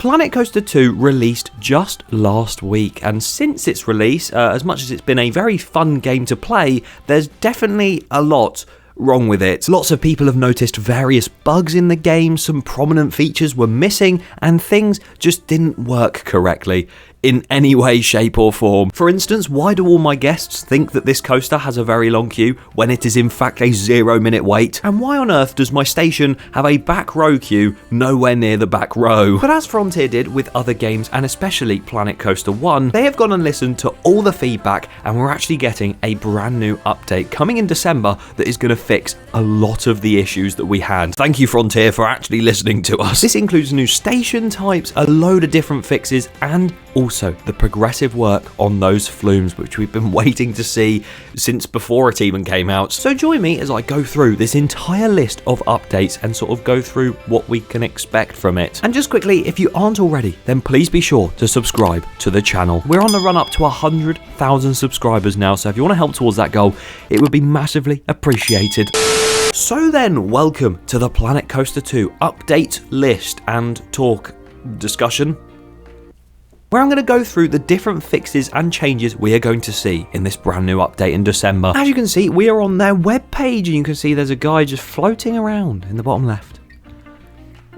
Planet Coaster 2 released just last week, and since its release, as much as it's been a very fun game to play, there's definitely a lot wrong with it. Lots of people have noticed various bugs in the game, some prominent features were missing, and things just didn't work correctly in any way, shape or form. For instance, why do all my guests think that this coaster has a very long queue when it is in fact a 0-minute wait? And why on earth does my station have a back row queue nowhere near the back row? But as Frontier did with other games, and especially Planet Coaster 1, they have gone and listened to all the feedback, and we're actually getting a brand new update coming in December that is going to fix a lot of the issues that we had. Thank you, Frontier, for actually listening to us. This includes new station types, a load of different fixes, and also the progressive work on those flumes, which we've been waiting to see since before it even came out. So join me as I go through this entire list of updates and sort of go through what we can expect from it. And just quickly, if you aren't already, then please be sure to subscribe to the channel. We're on the run up to 100,000 subscribers now, so if you want to help towards that goal, it would be massively appreciated. So then, welcome to the Planet Coaster 2 update list and talk discussion, where I'm going to go through the different fixes and changes we are going to see in this brand new update in December. As you can see, we are on their webpage, and you can see there's a guy just floating around in the bottom left.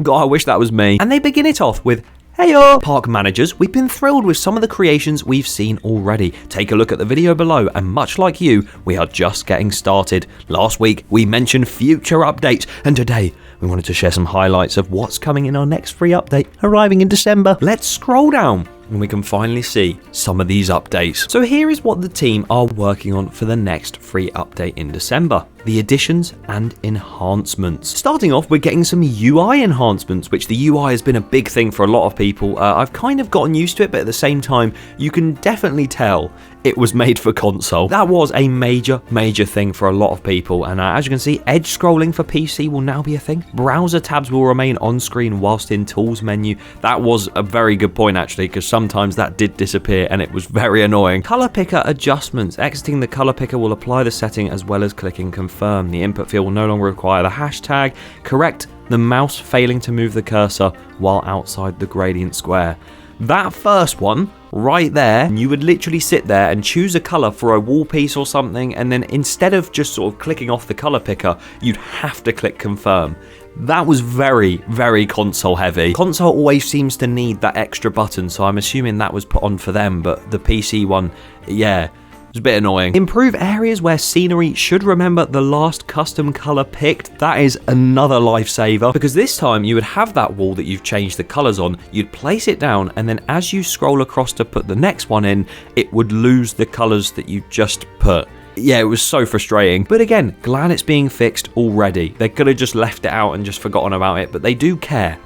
God, I wish that was me. And they begin it off with, "Heyo, park managers, we've been thrilled with some of the creations we've seen already. Take a look at the video below, and much like you, we are just getting started. Last week, we mentioned future updates, and today, we wanted to share some highlights of what's coming in our next free update, arriving in December. Let's scroll down, and we can finally see some of these updates. So here is what the team are working on for the next free update in December. The additions and enhancements. Starting off, we're getting some UI enhancements, which the UI has been a big thing for a lot of people. I've kind of gotten used to it, but at the same time, you can definitely tell it was made for console. That was a major thing for a lot of people, and as you can see, edge scrolling for PC will now be a thing. Browser tabs will remain on screen whilst in tools menu. That was a very good point actually, because sometimes that did disappear and it was very annoying. Color picker adjustments. Exiting the color picker will apply the setting as well as clicking confirm. The input field will no longer require the hashtag. Correct the mouse failing to move the cursor while outside the gradient square. That first one right there, you would literally sit there and choose a color for a wall piece or something, and then instead of just sort of clicking off the color picker, you'd have to click confirm. That was very console heavy. Console always seems to need that extra button, so I'm assuming that was put on for them, but the PC one, yeah, it's a bit annoying. Improve areas where scenery should remember the last custom color picked. That is another lifesaver, because this time you would have that wall that you've changed the colors on, you'd place it down, and then as you scroll across to put the next one in, it would lose the colors that you just put. Yeah, it was so frustrating. But again, glad it's being fixed already. They could have just left it out and just forgotten about it, but they do care.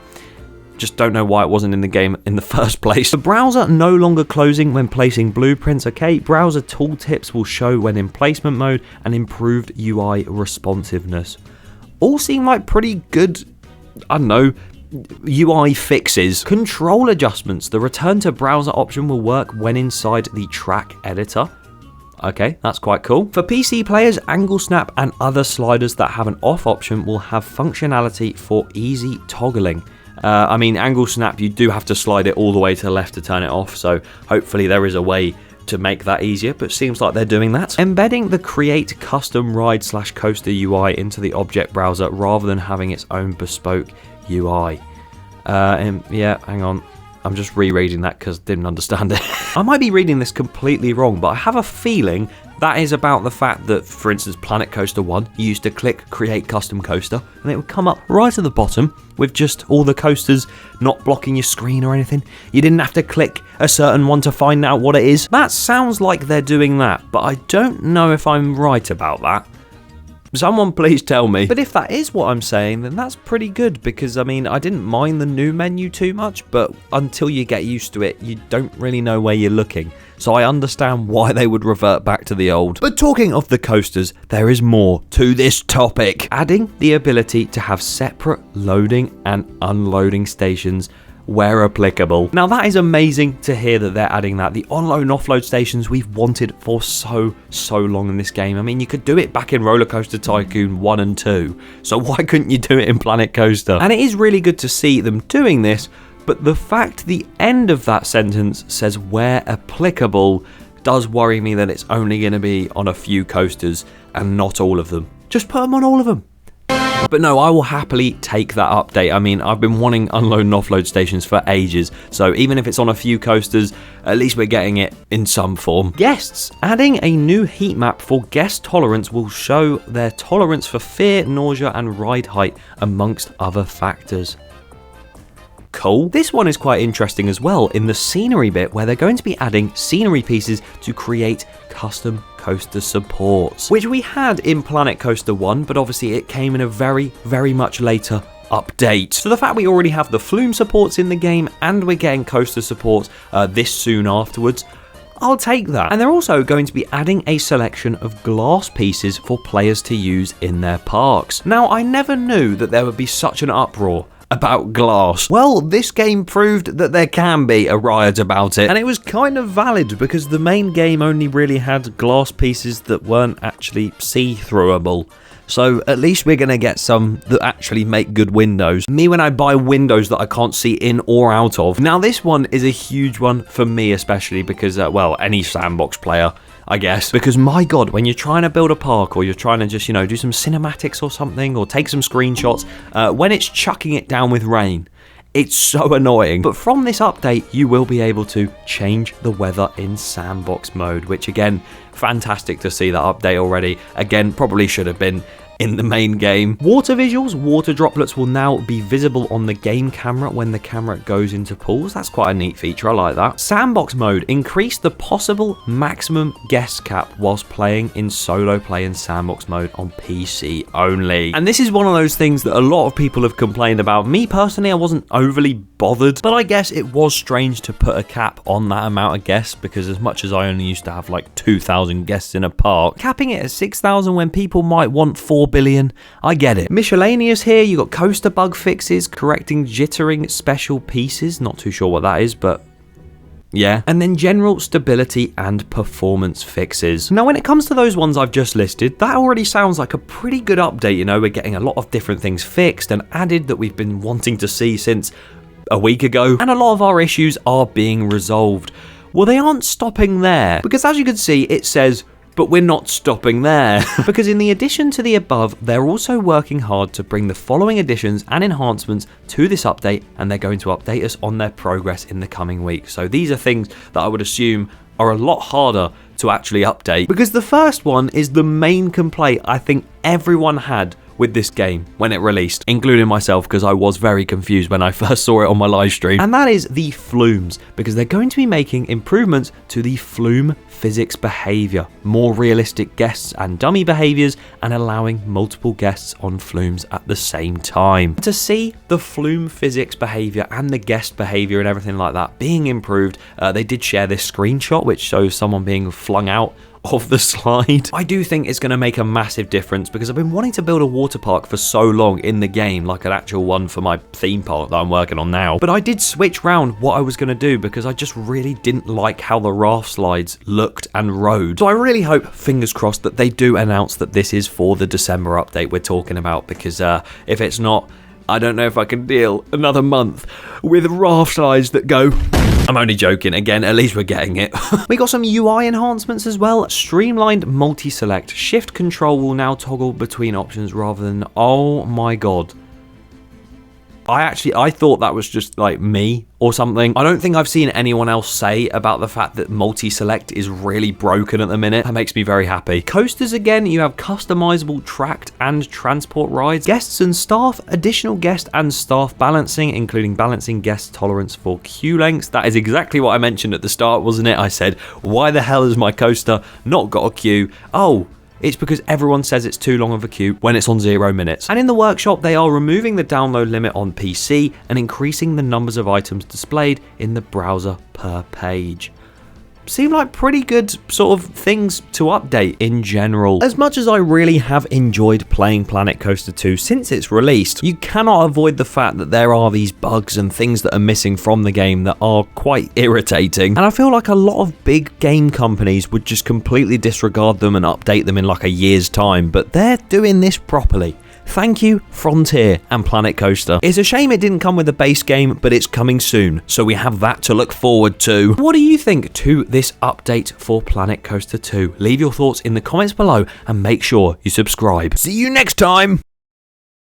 Just don't know why it wasn't in the game in the first place. The browser no longer closing when placing blueprints. Okay, browser tooltips will show when in placement mode, and improved UI responsiveness. All seem like pretty good, I don't know, UI fixes. Control adjustments. The return to browser option will work when inside the track editor. Okay, that's quite cool. For PC players, angle snap and other sliders that have an off option will have functionality for easy toggling. I mean, angle snap, you do have to slide it all the way to the left to turn it off, so hopefully there is a way to make that easier, but seems like they're doing that. Embedding the create custom ride/coaster UI into the object browser rather than having its own bespoke UI. Yeah, hang on. I'm just rereading that because I didn't understand it. I might be reading this completely wrong, but I have a feeling that is about the fact that, for instance, Planet Coaster 1, you used to click Create Custom Coaster, and it would come up right at the bottom with just all the coasters not blocking your screen or anything. You didn't have to click a certain one to find out what it is. That sounds like they're doing that, but I don't know if I'm right about that. Someone please tell me. But if that is what I'm saying, then that's pretty good, because I mean, I didn't mind the new menu too much, but until you get used to it, you don't really know where you're looking. So I understand why they would revert back to the old. But talking of the coasters, there is more to this topic. Adding the ability to have separate loading and unloading stations where applicable. Now that is amazing to hear that they're adding that. The onload and offload stations we've wanted for so long in this game. I mean, you could do it back in Roller Coaster Tycoon 1 and 2, so why couldn't you do it in Planet Coaster? And it is really good to see them doing this But the fact the end of that sentence says where applicable does worry me that it's only going to be on a few coasters and not all of them. Just put them on all of them. But no, I will happily take that update. I mean, I've been wanting unload and offload stations for ages, so even if it's on a few coasters, at least we're getting it in some form. Guests. Adding a new heat map for guest tolerance will show their tolerance for fear, nausea and ride height, amongst other factors. Cool. This one is quite interesting as well in the scenery bit, where they're going to be adding scenery pieces to create custom coaster supports, which we had in Planet Coaster 1, but obviously it came in a very much later update. So the fact we already have the flume supports in the game and we're getting coaster supports this soon afterwards, I'll take that. And they're also going to be adding a selection of glass pieces for players to use in their parks. Now, I never knew that there would be such an uproar about glass. Well, this game proved that there can be a riot about it, and it was kind of valid because the main game only really had glass pieces that weren't actually see-throughable. So at least we're going to get some that actually make good windows. Me when I buy windows that I can't see in or out of. Now this one is a huge one for me especially because, well, any sandbox player, I guess. Because my god, when you're trying to build a park or you're trying to just, do some cinematics or something or take some screenshots, when it's chucking it down with rain, it's so annoying. But from this update, you will be able to change the weather in sandbox mode, which again, fantastic to see that update already. Again, probably should have been in the main game. Water visuals, water droplets will now be visible on the game camera when the camera goes into pools. That's quite a neat feature, I like that. Sandbox mode, increase the possible maximum guest cap whilst playing in solo play in sandbox mode on PC only. And this is one of those things that a lot of people have complained about. Me personally, I wasn't overly bothered, but I guess it was strange to put a cap on that amount of guests because as much as I only used to have like 2,000 guests in a park, capping it at 6,000 when people might want 4 billion, I get it. Miscellaneous here, you got coaster bug fixes, correcting jittering special pieces, not too sure what that is, but yeah. And then general stability and performance fixes. Now when it comes to those ones I've just listed, that already sounds like a pretty good update, we're getting a lot of different things fixed and added that we've been wanting to see since a week ago, and a lot of our issues are being resolved. Well, they aren't stopping there, because as you can see, it says, but we're not stopping there. Because in the addition to the above, they're also working hard to bring the following additions and enhancements to this update, and they're going to update us on their progress in the coming weeks. So these are things that I would assume are a lot harder to actually update, because the first one is the main complaint I think everyone had with this game when it released, including myself, because I was very confused when I first saw it on my live stream, and that is the flumes, because they're going to be making improvements to the flume physics behavior, more realistic guests and dummy behaviors, and allowing multiple guests on flumes at the same time. To see the flume physics behavior and the guest behavior and everything like that being improved, they did share this screenshot which shows someone being flung out of the slide. I do think it's going to make a massive difference because I've been wanting to build a water park for so long in the game, like an actual one for my theme park that I'm working on now. But I did switch round what I was going to do because I just really didn't like how the raft slides looked and rode. So I really hope, fingers crossed, that they do announce that this is for the December update we're talking about, because if it's not, I don't know if I can deal another month with raft slides that go... I'm only joking. Again, at least we're getting it. We got some UI enhancements as well. Streamlined multi-select. Shift control will now toggle between options rather than... Oh my god. I thought that was just like me or something. I don't think I've seen anyone else say about the fact that multi-select is really broken at the minute. That makes me very happy. Coasters again, you have customizable tracked and transport rides. Guests and staff, additional guest and staff balancing, including balancing guest tolerance for queue lengths. That is exactly what I mentioned at the start, wasn't it? I said, why the hell has my coaster not got a queue? Oh, it's because everyone says it's too long of a queue when it's on 0 minutes. And in the workshop, they are removing the download limit on PC and increasing the numbers of items displayed in the browser per page. Seem like pretty good sort of things to update in general. As much as I really have enjoyed playing Planet Coaster 2 since its released, you cannot avoid the fact that there are these bugs and things that are missing from the game that are quite irritating. And I feel like a lot of big game companies would just completely disregard them and update them in like a year's time, but they're doing this properly. thank you, Frontier and Planet Coaster. It's a shame it didn't come with a base game, but it's coming soon, so we have that to look forward to. What do you think to this update for Planet Coaster 2? Leave your thoughts in the comments below and make sure you subscribe. See you next time!